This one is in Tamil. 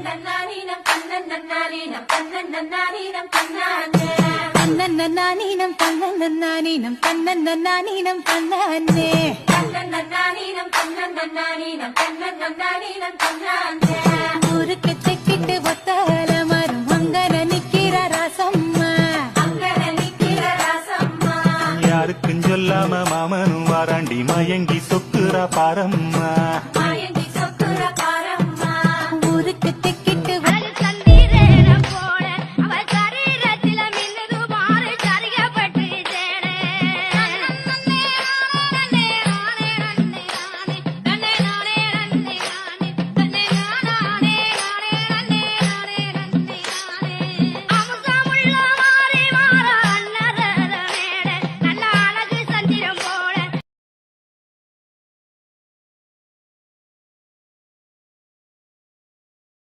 தன்னன்னானீனம் தன்னன்னானீனம் தன்னன்னானீனம் தன்னானே தன்னன்னானீனம் தன்னன்னானீனம் தன்னன்னானீனம் தன்னானே தன்னன்னானீனம் தன்னன்னானீனம் தன்னன்னானீனம் தன்னானே ஊருக்கு தெக்கிட்டு ஒத்தால மரம் அங்கன நிக்கிற ராசம்மா அங்கன நிக்கிற ராசம்மா யாருக்கும் சொல்லாம மாமனும் வாராண்டி மயங்கி சொக்குறா பாரம்மா